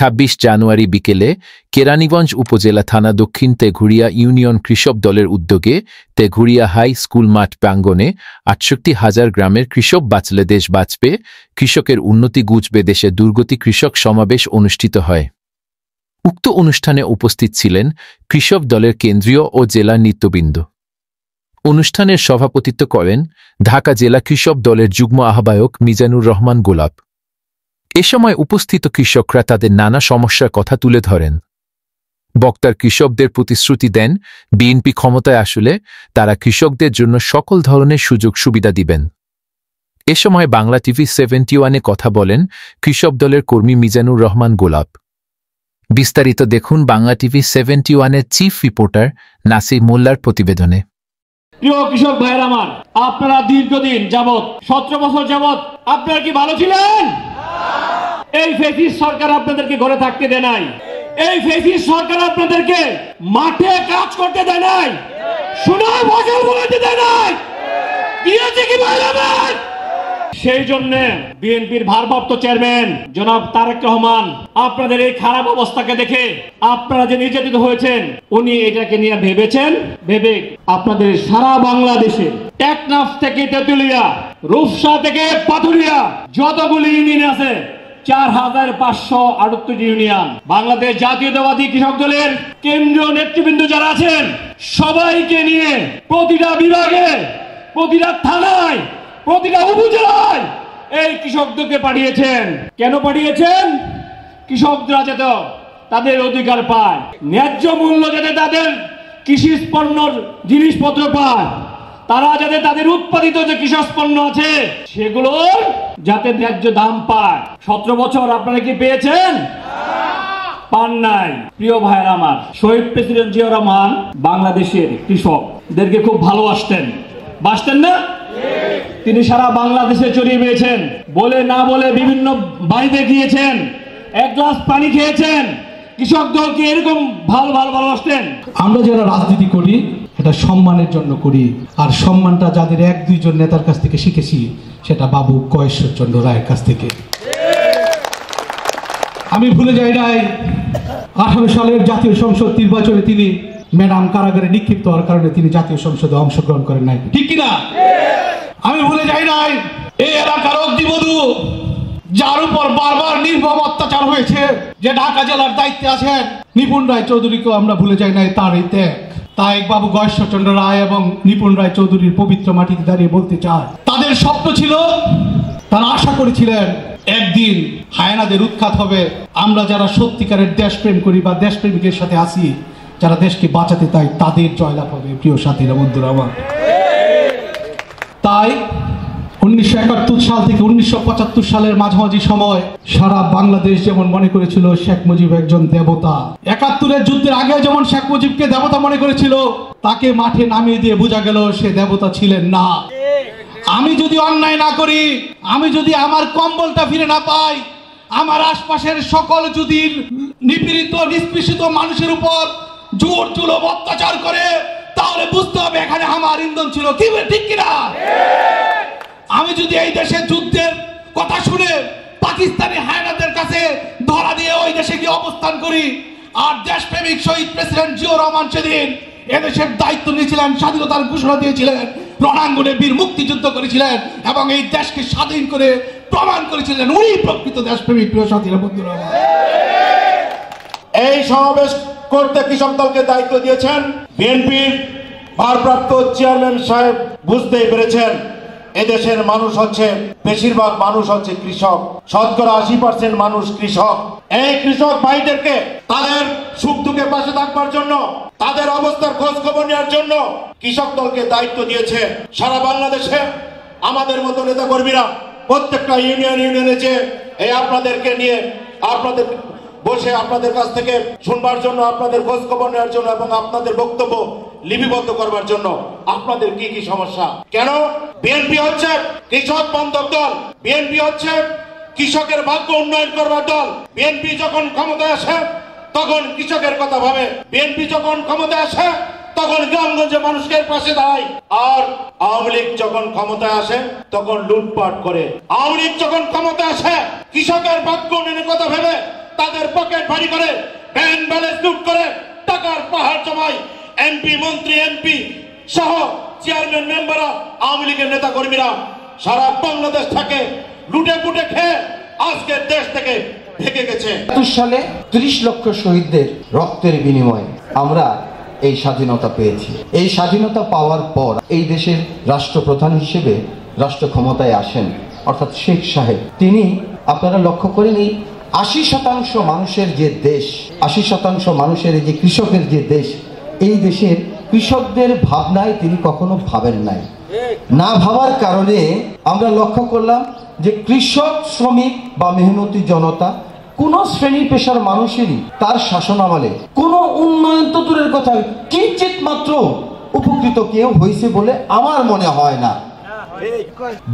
২৬ জানুয়ারি বিকেলে কেরানীগঞ্জ উপজেলা থানা দক্ষিণ তেঘুরিয়া ইউনিয়ন কৃষক দলের উদ্যোগে তেঘুরিয়া হাই স্কুল মাঠ প্রাঙ্গণে ৬৮,০০০ গ্রামের কৃষক বাঁচলে দেশ বাঁচবে, কৃষকের উন্নতি গুজবে দেশে দুর্গতি কৃষক সমাবেশ অনুষ্ঠিত হয়। উক্ত অনুষ্ঠানে উপস্থিত ছিলেন কৃষক দলের কেন্দ্রীয় ও জেলা নেতৃবৃন্দ। অনুষ্ঠানের সভাপতিত্ব করেন ঢাকা জেলা কৃষক দলের যুগ্ম আহ্বায়ক মিজানুর রহমান গোলাপ। এ সময় উপস্থিত কৃষকরা তাদের নানা সমস্যার কথা তুলে ধরেন। বক্তার কৃষকদের প্রতিশ্রুতি দেন বিএনপি ক্ষমতায় আসলে তারা কৃষকদের জন্য সকল ধরনের সুযোগ সুবিধা দিবেন। এ সময় বাংলা টিভি 71-এ কথা বলেন কৃষক দলের কর্মী মিজানুর রহমান গোলাপ। বিস্তারিত দেখুন বাংলা টিভি 71-এর চিফ রিপোর্টার নাসির মোল্লার প্রতিবেদনে। প্রিয় কৃষক ভাইয়েরা আমার, আপনারা দীর্ঘদিন যাবৎ 17 বছর যাবৎ আপনারা কি ভালো ছিলেন? এই ফ্যাসিস্ট সরকার আপনাদেরকে ঘরে থাকতে দেয় নাই, এই ফ্যাসিস্ট সরকার আপনাদেরকে মাঠে কাজ করতে দেয় নাই, সোনার ফসল ফলাতে দেয় নাই, দিয়েছে কি ভাইরা? সেই জন্য বিএনপির ভারপ্রাপ্ত চেয়ারম্যান জনাব তারেক রহমান আপনাদের এই খারাপ অবস্থাকে দেখে আপনারা যে নির্যাতিত হয়েছেন উনি এটাকে নিয়ে ভেবে আপনাদের সারা বাংলাদেশে টেকনাফ থেকে তেতুলিয়া, রূপসা থেকে পাথুরিয়া যতগুলি ইউনিয়ন আছে ৪৫৩৮ ইউনিয়ন, বাংলাদেশ জাতীয়তাবাদী কৃষক দলের কেন্দ্রীয় নেতৃবৃন্দ যারা আছেন সবাইকে নিয়ে প্রতিটা বিভাগে, প্রতিটা থানায়, প্রতিটা উপজেলায় এই কৃষকদেরকে পাঠিয়েছেন। কেন পাঠিয়েছেন? কৃষকরা যাতে তাদের অধিকার পায়, ন্যায্য মূল্য যাতে তাদের কৃষি পণ্য জিনিসপত্র পায়, তারা যাতে তাদের উৎপাদিত যে কৃষক পণ্য আছে সেগুলোর যাতে ন্যায্য দাম পায়। 17 বছর আপনারা কি পেয়েছেন? পান নাই। প্রিয় ভাইয়েরা আমার, শহীদ প্রেসিডেন্ট জিয়া রহমান বাংলাদেশের কৃষকদেরকে খুব ভালোবাসতেন, বাসতেন না? তিনি সারা বাংলাদেশে ছড়িয়ে পেয়েছেন, বলে না বলে বিভিন্ন বাড়িতে গিয়েছেন, এক গ্লাস পানি খেয়েছেন, কৃষক দলকে এরকম ভালোবাসতেন। আমরা যারা রাজনীতি করি এটা সম্মানের জন্য করি, আর সম্মানটা যাদের 1-2 জন নেতার কাছ থেকে শিখেছি সেটা বাবু কয়েশ্বরচন্দ্র রায়ের কাছ থেকে। আমি ভুলে যাই নাই 18 সালের জাতীয় সংসদ নির্বাচনে তিনি ম্যাডাম কারাগারে নিক্ষিপ্ত হওয়ার কারণে তিনি জাতীয় সংসদে অংশগ্রহণ করেন নাই, ঠিক কিনা? আমি ভুলে যাই নাই এই এলাকার অগ্নিবধূ যার উপর বারবার নির্মম অত্যাচার হয়েছে, যে ঢাকা জেলার দায়িত্বে আছেন নিপুণ রায় চৌধুরীকেও আমরা ভুলে যাই নাই তার এই ত্যাগ। তাই বাবু কয়েশ্বরচন্দ্র রায় এবং নিপুণ রায় চৌধুরীর পবিত্র মাটিতে দাঁড়িয়ে বলতে চায়, তাদের স্বপ্ন ছিল, তারা আশা করেছিলেন একদিন হায়নাদের উৎখাত হবে। আমরা যারা সত্যিকারের দেশপ্রেম করি বা দেশপ্রেমিকের সাথে আসি, যারা দেশকে বাঁচাতে তাই তাদের জয়লাভ হবে। প্রিয় সাথীরা, বন্ধুরা আমার, তাই 1971 সাল থেকে 1975 সালের মাঝামাঝি সময় সারা বাংলাদেশ যেমন মনে করেছিল শেখ মুজিব একজন দেবতা, 71-এর যুদ্ধের আগে যেমন শেখ মুজিবকে দেবতা মনে করেছিল, তাকে মাঠে নামিয়ে দিয়ে বোঝা গেল সে দেবতা ছিলেন না। আমি যদি অন্যায় না করি, আমি যদি আমার কম্বলটা ফিরে না পাই, আমার আশপাশের সকল যদি নিপীড়িত নিষ্পেষিত মানুষের উপর জোর জুলুম অত্যাচার করে, তাহলে বুঝতে হবে এখানে আমার ইন্ধন ছিল, কি ঠিক কিনা? আমি যদি এই দেশের যুদ্ধের কথা শুনে পাকিস্তানি হায়নাদের কাছে ধরা দিয়ে ওই দেশে গিয়ে অবস্থান করি, আর দেশপ্রেমিক শহীদ প্রেসিডেন্ট জিয়া রহমান সেদিন এদেশের দায়িত্ব নিয়েছিলেন, স্বাধীনতার ঘোষণা দিয়েছিলেন, রণাঙ্গনে বীর মুক্তিযুদ্ধ করেছিলেন এবং এই দেশকে স্বাধীন করে প্রমাণ করেছিলেন উনি প্রকৃত দেশপ্রেমিক। প্রিয় সাথীরা, বন্ধুরা, এই সমাবেশ করতে কৃষক দলকে দায়িত্ব দিয়েছেন বিএনপির ভারপ্রাপ্ত চেয়ারম্যান সাহেব। বুঝতেই পেরেছেন এদেশের মানুষ হচ্ছে, বেশিরভাগ মানুষ হচ্ছে কৃষক, শতকরা 80% মানুষ কৃষক। এই কৃষক ভাইদেরকে তাদের সুখ দুঃখে পাশে থাকবার জন্য, তাদের অবস্থার খোঁজ খবর নেওয়ার জন্য কৃষক দলকে দায়িত্ব দিয়েছে। সারা বাংলাদেশে আমাদের মতো নেতা কর্মীরা প্রত্যেকটা ইউনিয়নে যে এই আপনাদেরকে নিয়ে আপনাদের বসে আপনাদের কাছ থেকে শুনবার জন্য, আপনাদের খোঁজ খবর নেওয়ার জন্য এবং আপনাদের বক্তব্য লিপিবদ্ধ করবার জন্য আপনাদের কি কি সমস্যা। কেন বিএনপি হচ্ছে কৃষক বান্ধব দল, বিএনপি হচ্ছে কৃষকের ভাগ্য উন্নয়ন করবার দল। বিএনপি যখন ক্ষমতায় আসে তখন কৃষকের কথা ভাবে, বিএনপি যখন ক্ষমতায় আসে তখন গ্রামগঞ্জে মানুষের পাশে দাঁড়ায়। আর আওয়ামী লীগ যখন ক্ষমতায় আসে তখন লুটপাট করে। আওয়ামী লীগ যখন ক্ষমতায় আসে কৃষকের ভাগ্য উন্নয়নের কথা ভেবে তাদের পকেট ভারী করে, ব্যাংক ব্যালেন্স লুট করে, টাকার পাহাড় জমায় এমপি, মন্ত্রী, এমপি সহ চেয়ারম্যান, মেম্বাররা, আওয়ামী লীগের নেতা কর্মীরা সারা বাংলাদেশ থেকে লুটে পুটে খেয়ে আজকে দেশ থেকে ভেঙে গেছে। ৭২ সালে ৩০ লক্ষ শহীদদের রক্তের বিনিময়ে আমরা এই স্বাধীনতা পেয়েছি। এই স্বাধীনতা পাওয়ার পর এই দেশের রাষ্ট্রপ্রধান হিসেবে রাষ্ট্র ক্ষমতায় আসেন অর্থাৎ শেখ সাহেব। তিনি, আপনারা লক্ষ্য করেন, এই ৮০% মানুষের যে দেশ, ৮০% মানুষের এই যে কৃষকের যে দেশ, এই দেশের কৃষকদের ভাবনায় তিনি কখনো ভাবেন নাই। না ভাবার কারণে আমরা লক্ষ্য করলাম যে কৃষক, শ্রমিক বা মেহনতি জনতা, কোন শ্রেণী পেশার মানুষেরই তার শাসনামলে কোন উন্নয়ন তো দূরের কথা, কিঞ্চিত মাত্র উপকৃত কেউ হয়েছে বলে আমার মনে হয় না।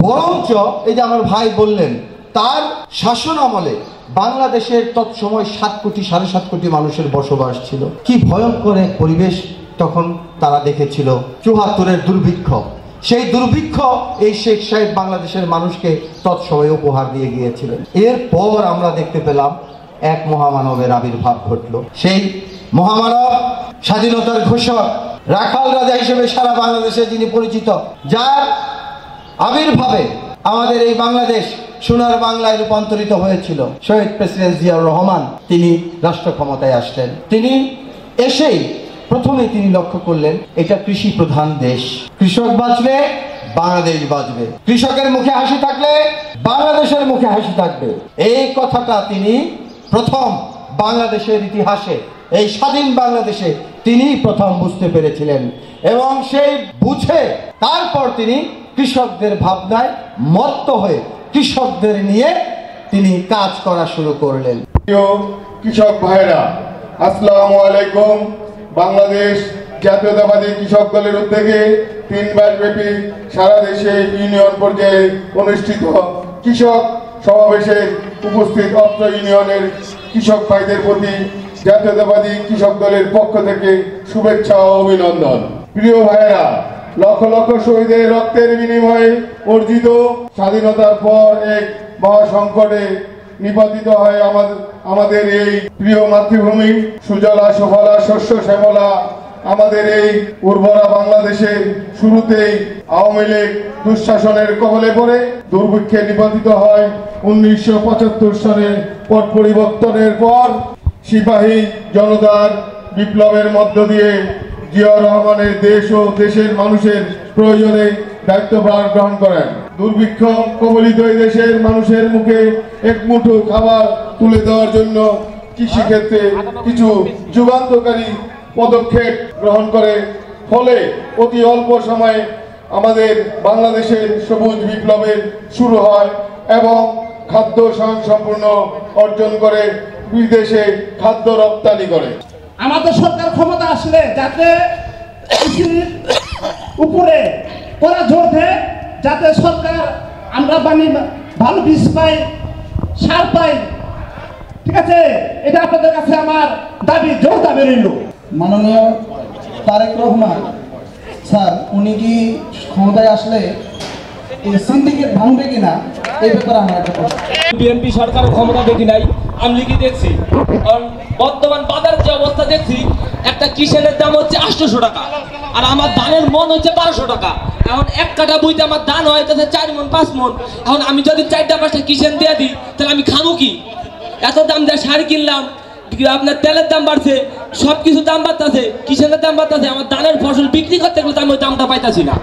বরঞ্চ এই যে আমার ভাই বললেন, তার শাসনামলে বাংলাদেশের তৎসময় 7 কোটি, 7.5 কোটি মানুষের বসবাস ছিল। কি ভয়ঙ্কর এক পরিবেশ তখন তারা দেখেছিল। ৭৪-এর দুর্ভিক্ষ, সেই দুর্ভিক্ষ এই শেখ সাহেব বাংলাদেশের মানুষকে তৎসময় উপহার দিয়ে গিয়েছিলেন। এরপর আমরা দেখতে পেলাম এক মহামানবের আবির্ভাব ঘটল। সেই মহামানব, স্বাধীনতার ঘোষক, রাখাল রাজা হিসেবে সারা বাংলাদেশে যিনি পরিচিত, যার আবির্ভাবে আমাদের এই বাংলাদেশ সোনার বাংলায় রূপান্তরিত হয়েছিল, শহীদ প্রেসিডেন্ট জিয়াউর রহমান, তিনি রাষ্ট্র ক্ষমতায় আসলেন। তিনি এসেই প্রথমে তিনি লক্ষ্য করলেন এটা কৃষি প্রধান দেশ, কৃষক বাঁচলে বাংলাদেশ বাঁচবে, কৃষকের মুখে হাসি থাকলে বাংলাদেশের মুখে হাসি থাকবে। এই কথাটা তিনি প্রথম বাংলাদেশের ইতিহাসে, এই স্বাধীন বাংলাদেশে তিনি প্রথম বুঝতে পেরেছিলেন এবং সেই বুঝে তারপর তিনি কৃষকদের ভাবনায় মত্ত হয়ে কৃষকদের নিয়ে তিনি কাজ করা শুরু করলেন। কৃষক ভাইরা, আসসালামু আলাইকুম। বাংলাদেশ জাতীয়তাবাদী কৃষক দলের উদ্যোগে 3 মাসব্যাপী সারা দেশে ইউনিয়ন পর্যায়ে অনুষ্ঠিত কৃষক সমাবেশে উপস্থিত অত্র ইউনিয়নের কৃষক ভাইদের প্রতি জাতীয়তাবাদী কৃষক দলের পক্ষ থেকে শুভেচ্ছা ও অভিনন্দন। প্রিয় ভাইরা, লক্ষ লক্ষ শহীদের রক্তের বিনিময়ে অর্জিত স্বাধীনতার পর এক মহাসংকটে নিপাতিত হয় আমাদের এই প্রিয় মাতৃভূমি। সুজলা সুফলা শস্য শ্যামলা আমাদের এই উর্বরা বাংলাদেশে শুরুতেই আওয়ামী লীগ দুঃশাসনের কবলে পড়ে দুর্ভিক্ষে নিপাতিত হয়। 1975 সালে পট পরিবর্তনের পর সিপাহী জনতার বিপ্লবের মধ্য দিয়ে জিয়াউর রহমানের দেশ ও দেশের মানুষের প্রয়োজনে দায়িত্বভার গ্রহণ করেন। দুর্ভিক্ষ কবলিত এই দেশের মানুষের মুখে এক মুঠো খাবার তুলে দেওয়ার জন্য কৃষিক্ষেত্রে কিছু যুগান্তকারী পদক্ষেপ গ্রহণ করে। ফলে অতি অল্প সময়ে আমাদের বাংলাদেশের সবুজ বিপ্লবের শুরু হয় এবং খাদ্য স্বয়ংসম্পূর্ণ অর্জন করে বিদেশে খাদ্য রপ্তানি করে। আমাদের সরকার ক্ষমতা আসলে যাতে কৃষির উপরে করা জোর দেয়, যাতে সরকার আমরা ভালো বীজ পাই, সার পাই, ঠিক আছে? এটা আপনাদের কাছে আমার দাবি, জোর দাবি রইল। মাননীয় তারেক রহমান স্যার, উনি কি ক্ষমতায় আসলে এই সিন্ডিকেট ভাঙবে কিনা, এই ব্যাপারে আমার একটা প্রশ্ন। বিএনপি সরকার ক্ষমতা দেখি নাই, আমি লিখি দেখছি। কারণ বর্তমান বাজার যে অবস্থা দেখছি, একটা কিষেনের দাম হচ্ছে 800 টাকা, আর আমার ধানের মন হচ্ছে 1200 টাকা। এখন 1 কাঠা বইতে আমার ধান হয় 4 মন 5 মন। এখন আমি যদি 4টা-5টা কিষেন দিয়ে দিই, তাহলে আমি খাবো কি? এত দাম দিয়ে সার কিনলাম, আপনার তেলের দাম বাড়ছে, সবকিছু দাম বাড়তেছে, কিষেনের দাম বাড়তেছে, আমার ধানের ফসল বিক্রি করতে গেলে আমি ওই দামটা পাইতাছি না।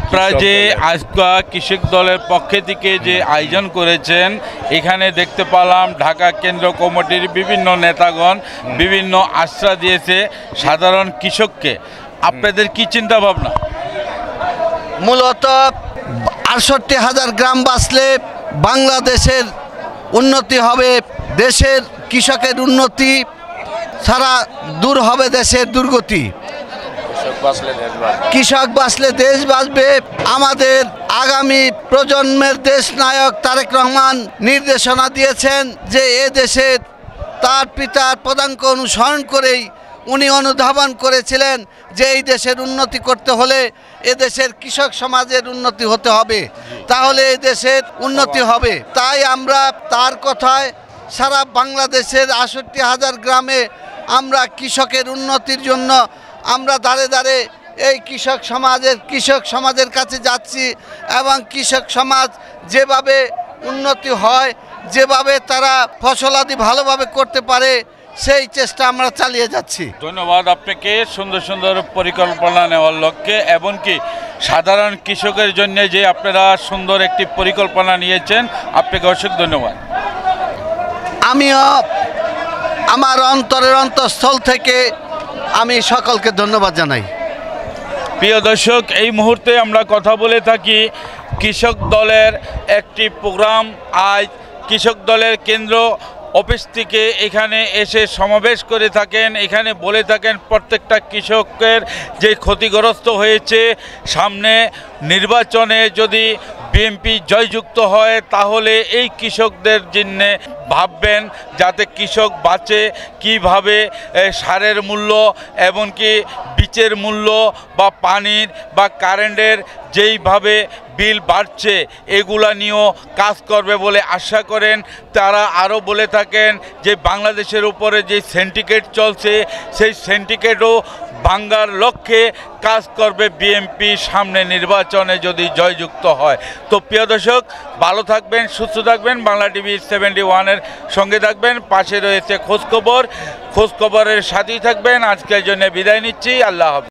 আপনারা যে আজকে কৃষক দলের পক্ষে থেকে যে আয়োজন করেছেন, এখানে দেখতে পেলাম ঢাকা কেন্দ্র কমিটির বিভিন্ন নেতাগণ বিভিন্ন আশ্বাস দিয়েছে সাধারণ কৃষককে। আপনাদের কি চিন্তা ভাবনা? মূলত ৬৮,০০০ গ্রাম বাঁচলে বাংলাদেশের উন্নতি হবে, দেশের কৃষকের উন্নতি ছাড়া দূর হবে দেশের দুর্গতি। কৃষক বাঁচলে দেশ বাঁচবে। আমাদের আগামী প্রজন্মের দেশ নায়ক তারেক রহমান নির্দেশনা দিয়েছেন যে এ দেশের তার পিতার পদাঙ্ক অনুসরণ করেই উনি অনুধাবন করেছিলেন যে এই দেশের উন্নতি করতে হলে এ দেশের কৃষক সমাজের উন্নতি হতে হবে, তাহলে এ দেশের উন্নতি হবে। তাই আমরা তার কথায় সারা বাংলাদেশের ৬৮,০০০ গ্রামে আমরা কৃষকের উন্নতির জন্য আমরা দাঁড়ে দাঁড়ে এই কৃষক সমাজের কাছে যাচ্ছি এবং কৃষক সমাজ যেভাবে উন্নতি হয়, যেভাবে তারা ফসলাদি ভালোভাবে করতে পারে সেই চেষ্টা আমরা চালিয়ে যাচ্ছি। ধন্যবাদ আপনাকে সুন্দর সুন্দর পরিকল্পনা নেওয়ার লক্ষ্যে, এমনকি সাধারণ কৃষকের জন্য যে আপনারা সুন্দর একটি পরিকল্পনা নিয়েছেন, আপনাকে অসংখ্য ধন্যবাদ। আমিও আমার অন্তরের অন্তঃস্থল থেকে আমি সকলকে ধন্যবাদ জানাই। প্রিয় দর্শক, এই মুহূর্তে আমরা কথা বলে থাকি কৃষক দলের একটি প্রোগ্রাম। আজ কৃষক দলের কেন্দ্র অফিস থেকে এখানে এসে সমাবেশ করে থাকেন, এখানে বলে থাকেন প্রত্যেকটা কৃষকের যে ক্ষতিগ্রস্ত হয়েছে, সামনে নির্বাচনে যদি বিএনপি জয়যুক্ত হয় তাহলে এই কৃষকদের জন্য ভাববেন যাতে কৃষক বাঁচে, কিভাবে সারের মূল্য এমনকি বীজের মূল্য বা পানির বা কারেন্টের যেইভাবে বিল বাড়ছে এগুলা নিয়েও কাজ করবে বলে আশা করেন। তারা আরও বলে থাকেন যে বাংলাদেশের উপরে যে সিন্ডিকেট চলছে সেই সিন্ডিকেটও ভাঙ্গার লক্ষ্যে কাজ করবে বিএনপি সামনে নির্বাচনে যদি জয়যুক্ত হয়। তো প্রিয় দর্শক, ভালো থাকবেন, সুস্থ থাকবেন, বাংলা টিভি 71-এর সঙ্গে থাকবেন, পাশে রয়েছে খোঁজখবরের সাথেই থাকবেন। আজকের জন্য বিদায় নিচ্ছি, আল্লাহ হাফেজ।